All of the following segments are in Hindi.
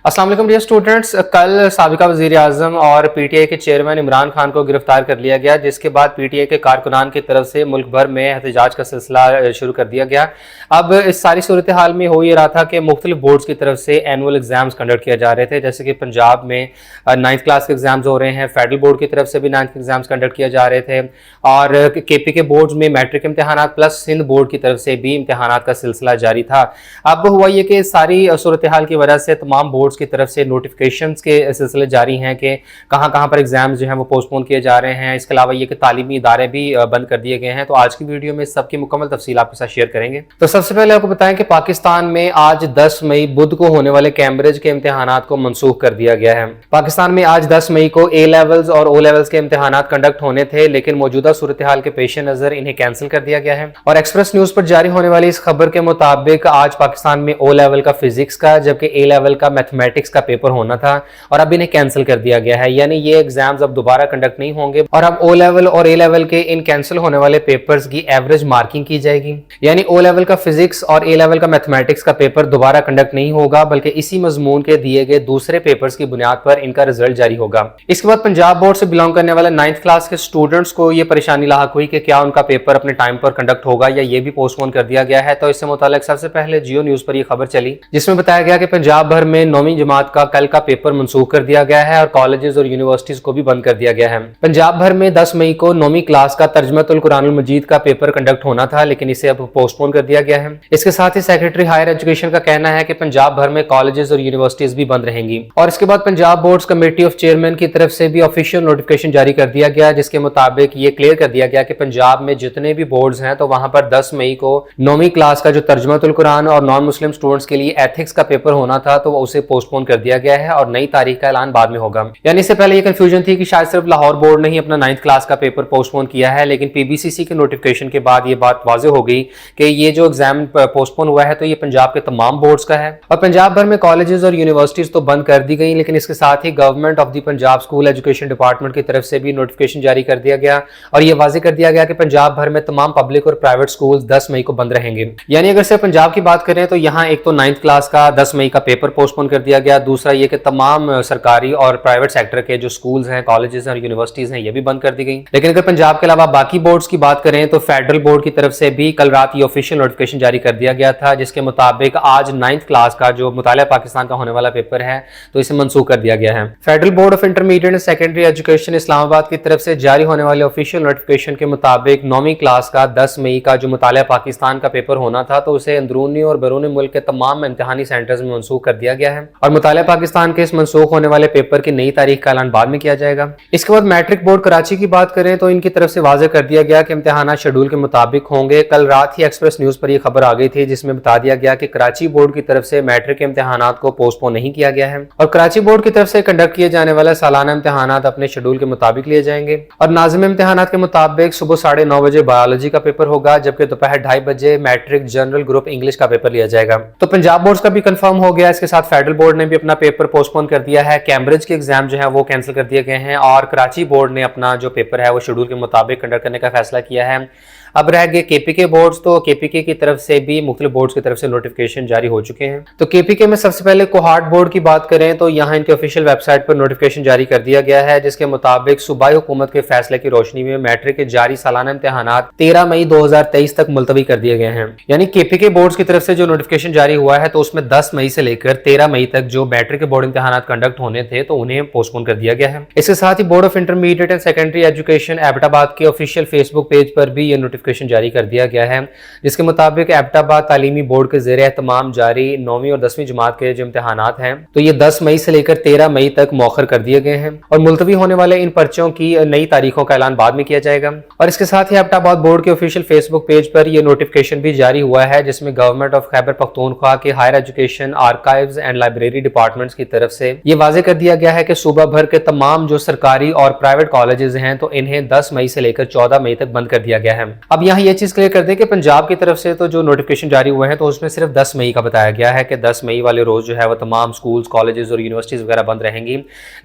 अस्सलाम वालेकुम डियर स्टूडेंट्स। कल साबिका वज़ीर आज़म और पीटीआई के चेयरमैन इमरान खान को गिरफ्तार कर लिया गया, जिसके बाद पीटीआई के कारकुनान की तरफ से मुल्क भर में एहतजाज का सिलसिला शुरू कर दिया गया। अब इस सारी सूरत हाल में हो ये रहा था कि मुख्तलिफ बोर्ड्स की तरफ से एनुअल एग्जाम्स कंडक्ट किए जा रहे थे, जैसे कि पंजाब में 9th क्लास के एग्जाम्स हो रहे हैं, फेडरल बोर्ड की तरफ से भी 9th के एग्जाम्स कंडक्ट किए जा रहे थे, और केपी के बोर्ड में मैट्रिक इम्तहान प्लस सिंध बोर्ड की तरफ से भी इम्तहान का सिलसिला जारी था। अब हुआ ये कि सारी सूरत हाल की वजह से तमाम बोर्ड्स की तरफ से नोटिफिकेशंस के सिलसिले जारी हैं कि कहां पर एग्जाम्स जो हैं वो पोस्टपोन किए जा रहे हैं। इसके अलावा ये कि तालीमी इदारे भी बंद कर दिए गए हैं। तो आज की वीडियो में सबकी मुकम्मल तफसील आपके साथ शेयर करेंगे। तो सबसे पहले आपको बताएं कि पाकिस्तान में आज 10 मई बुध को होने वाले कैम्ब्रिज के इम्तहानात को मनसूख कर दिया गया है। पाकिस्तान में आज 10 मई को ए लेवल्स और ओ लेवल्स के इम्तहानात कंडक्ट होने थे, लेकिन मौजूदा सूरत हाल के पेश नजर इन्हें कैंसिल कर दिया गया है। और एक्सप्रेस न्यूज पर जारी होने वाली इस खबर के मुताबिक आज पाकिस्तान में ओ लेवल का फिजिक्स का जबकि ए लेवल का मैथमेटिक्स का पेपर होना था और अब इन्हें कैंसिल कर दिया गया है, यानी ये एग्जाम्स अब दोबारा कंडक्ट नहीं होंगे और अब ओ लेवल और ए लेवल के इन कैंसिल होने वाले पेपर्स की एवरेज मार्किंग की जाएगी। यानी ओ लेवल का फिजिक्स और ए लेवल का मैथमेटिक्स का पेपर दोबारा कंडक्ट नहीं होगा, बल्कि इसी मजमून के दिए गए दूसरे पेपर्स की बुनियाद पर इनका रिजल्ट जारी होगा। इसके बाद पंजाब बोर्ड से बिलोंग करने वाले 9th क्लास के स्टूडेंट्स को यह परेशानी लाहक हुई कि क्या उनका पेपर अपने टाइम पर कंडक्ट होगा या ये भी पोस्टपोन कर दिया गया है। तो इससे मुताल्लिक सबसे पहले जियो न्यूज पर यह खबर चली, जिसमें बताया गया कि पंजाब भर में 9वीं जमात का कल का पेपर मनसूख कर दिया गया है और कॉलेजेस और यूनिवर्सिटीज को भी बंद कर दिया गया है। पंजाब भर में 10 मई को 9वीं क्लास का तर्जमतुल कुरानुल मजीद का पेपर कंडक्ट होना था, लेकिन इसे अब पोस्टपोन कर दिया गया है। इसके साथ ही सेक्रेटरी हायर एजुकेशन का कहना है कि पंजाब भर में कॉलेजेस और यूनिवर्सिटीज भी बंद रहेंगी। और इसके बाद Punjab boards committee of chairman की तरफ से भी ऑफिशियल नोटिफिकेशन जारी कर दिया गया, जिसके मुताबिक ये क्लियर कर दिया गया कि पंजाब में जितने भी बोर्ड्स हैं तो वहां पर 10 मई को 9वीं क्लास का जो तर्जमतुल कुरान और नॉन मुस्लिम स्टूडेंट्स के लिए एथिक्स का पेपर होना था तो उसे पोस्टपोन कर दिया गया है और नई तारीख का ऐलान बाद में होगा। यानी इससे पहले ये कंफ्यूजन थी कि शायद सिर्फ लाहौर बोर्ड ने ही अपना 9th क्लास का पेपर पोस्टपोन किया है, लेकिन पीबीसीसी के नोटिफिकेशन के बाद ये बात वाज़ेह हो गई कि ये जो एग्जाम पोस्टपोन हुआ है तो ये पंजाब के तमाम बोर्ड्स का है। और पंजाब भर में कॉलेजेस और यूनिवर्सिटीज तो बंद कर दी गई, लेकिन इसके साथ ही government of the Punjab school education department की तरफ से भी नोटिफिकेशन जारी कर दिया गया और ये वाज़ेह कर दिया गया कि पंजाब भर में तमाम पब्लिक और प्राइवेट स्कूल 10 मई को बंद रहेंगे। यानी अगर सिर्फ पंजाब की बात करें तो यहाँ एक तो 9th क्लास का 10 मई का पेपर पोस्टपोन कर दिया गया, दूसरा ये कि तमाम सरकारी और प्राइवेट सेक्टर के जो स्कूल्स हैं, कॉलेजेस और यूनिवर्सिटीज हैं, ये भी बंद कर दी गई। लेकिन अगर पंजाब के अलावा बाकी बोर्ड्स की बात करें तो फेडरल बोर्ड की तरफ से भी कल रात ये ऑफिशियल नोटिफिकेशन जारी कर दिया गया था, जिसके मुताबिक आज 9th क्लास का जो मुतालिया पाकिस्तान का होने वाला पेपर है तो इसे मनसूख कर दिया गया है। Federal board of intermediate and secondary education Islamabad की तरफ से जारी होने वाले ऑफिशियल नोटिफिकेशन के मुताबिक 9वीं क्लास का 10 मई का जो मुतालिया पाकिस्तान का पेपर होना था तो उसे अंदरूनी और बैरूनी मुल्क के तमाम इम्तिहानी सेंटर्स में मनसूख कर दिया गया है और मुतालिया पाकिस्तान के इस मनसूख होने वाले पेपर की नई तारीख का ऐलान बाद में किया जाएगा। इसके बाद मैट्रिक बोर्ड कराची की बात करें तो इनकी तरफ से वाज़ेह कर दिया गया कि इम्तिहान शेड्यूल के मुताबिक होंगे। कल रात ही एक्सप्रेस न्यूज पर यह खबर आ गई थी, जिसमें बता दिया गया कि कराची बोर्ड की तरफ से मैट्रिक के इम्तिहानात को पोस्टपोन नहीं किया गया है और कराची बोर्ड की तरफ से कंडक्ट किए जाने वाला सालाना इम्तिहानात अपने शेड्यूल के मुताबिक लिए जाएंगे। और नाज़िम इम्तिहानात के मुताबिक सुबह 9:30 बजे बायोलॉजी का पेपर होगा, जबकि दोपहर 2:30 बजे मैट्रिक जनरल ग्रुप इंग्लिश का पेपर लिया जाएगा। तो पंजाब बोर्ड का भी कंफर्म हो गया। इसके साथ फेडरल बोर्ड ने भी अपना पेपर पोस्टपोन कर दिया है, कैम्ब्रिज के एग्जाम जो है वो कैंसिल कर दिए गए हैं और कराची बोर्ड ने अपना जो पेपर है वो शेड्यूल के मुताबिक कंडक्ट करने का फैसला किया है। अब रह गए केपीके बोर्ड्स, तो केपीके की तरफ से भी मुख्तलिफ बोर्ड्स की तरफ से नोटिफिकेशन जारी हो चुके हैं। तो केपीके में सबसे पहले कोहाट बोर्ड की बात करें तो यहाँ इनके ऑफिशियल वेबसाइट पर नोटिफिकेशन जारी कर दिया गया है, जिसके मुताबिक सूबाई हुकूमत के फैसले की रोशनी में मैट्रिक के जारी सालाना इम्तिहानात 13 मई 2023 तक मुलतवी कर दिए गए हैं। यानी केपीके बोर्ड्स की तरफ से जो नोटिफिकेशन जारी हुआ है तो उसमें 10 मई से लेकर 13 मई तक जो मैट्रिक के बोर्ड इम्तिहानात कंडक्ट होने थे तो उन्हें पोस्टपोन कर दिया गया है। इसके साथ ही board of intermediate and secondary education Abbottabad के ऑफिशियल फेसबुक पेज पर भी ये नोटिफिकेशन जारी कर दिया गया है, जिसके मुताबिक एबटाबाद तालीमी बोर्ड के ज़ेरे एहतमाम जारी 9वीं और 10वीं जमात के जो इम्तिहानात हैं तो ये 10 मई से लेकर 13 मई तक मौखर कर दिए गए हैं और मुलतवी होने वाले इन पर्चों की नई तारीखों का ऐलान बाद में किया जाएगा। और इसके साथ ही एबटाबाद बोर्ड के ऑफिशियल फेसबुक पेज पर यह नोटिफिकेशन भी जारी हुआ है, जिसमें गवर्नमेंट ऑफ खैबर पख्तूनख्वा के higher education archives and library departments की तरफ से ये वाज़ेह कर दिया गया है कि सूबा भर के तमाम जो सरकारी और प्राइवेट कॉलेजेस हैं तो इन्हें 10 मई से लेकर 14 मई तक बंद कर दिया गया है। अब यहाँ ये चीज़ क्लियर कर दें कि पंजाब की तरफ से तो जो नोटिफिकेशन जारी हुए हैं तो उसमें सिर्फ 10 मई का बताया गया है कि 10 मई वाले रोज़ जो है वो तमाम स्कूल्स, कॉलेजेस और यूनिवर्सिटीज़ वगैरह बंद रहेंगी।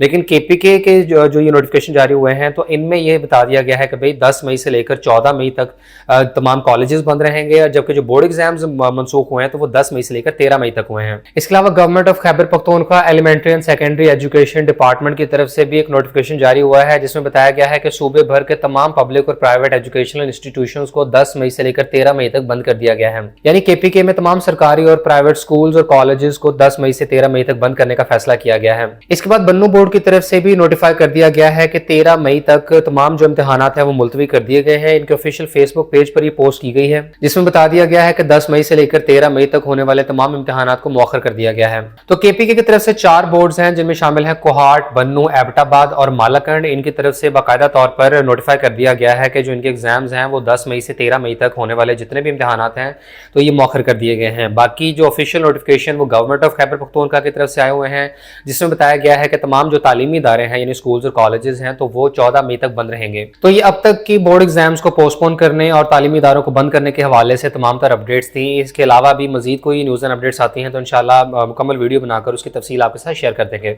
लेकिन केपीके के जो ये नोटिफिकेशन जारी हुए हैं तो इनमें ये बता दिया गया है कि भाई 10 मई से लेकर 14 मई तक तमाम कॉलेजेस बंद रहेंगे, जबकि जो बोर्ड एग्जाम्स मनसूख हुए हैं तो वो 10 मई से लेकर 13 मई तक हुए हैं। इसके अलावा government of Khyber Pakhtunkhwa elementary and secondary education department की तरफ से भी एक नोटिफिकेशन जारी हुआ है जिसमें बताया गया है कि सूबे भर के तमाम पब्लिक और प्राइवेट एजुकेशनल इंस्टीट्यूशंस को 10 मई से लेकर 13 मई तक बंद कर दिया गया है। यानी केपीके में तमाम सरकारी और प्राइवेट स्कूल्स और कॉलेजेस को 10 मई से 13 मई तक बंद करने का फैसला किया गया है। इसके बाद बन्नू बोर्ड की तरफ से भी नोटिफाई कर दिया गया है कि 13 मई तक तमाम जो इम्तिहानात हैं वो मुलतवी कर दिए गए हैं। इनके ऑफिशियल फेसबुक पेज पर ये पोस्ट की गई है जिसमें बता दिया गया है कि 10 मई से लेकर 13 मई तक होने वाले तमाम इम्तिहानात को मौखर कर दिया गया है। तो केपीके की तरफ से 4 बोर्ड्स हैं जिनमें शामिल है कोहाट, बन्नू, एबटाबाद और मालाकंड। इनकी तरफ से बाकायदा तौर पर नोटिफाई कर दिया गया है कि जो इनके एग्जाम्स हैं वो 10 मई से 13 मई तक होने वाले जितने भी इम्तिहानात हैं तो ये मौखर कर दिए गए हैं। बाकी जो ऑफिशियल नोटिफिकेशन वो गवर्नमेंट ऑफ खैबर पख्तूनख्वा की तरफ से आए हुए हैं जिसमें बताया गया है कि तमाम जो तालीमी इदारे हैं यानी स्कूल्स और कॉलेजेस हैं तो वो 14 मई तक बंद रहेंगे। तो ये अब तक की बोर्ड एग्जाम्स को पोस्टपोन करने और तालीमी इदारों को बंद करने के हवाले से तमाम तर अपडेट्स थी। इसके अलावा भी मजीद कोई न्यूज़ एंड अपडेट्स आती हैं तो इंशाल्लाह मुकम्मल वीडियो बनाकर उसकी तफसील आपके साथ शेयर कर देंगे।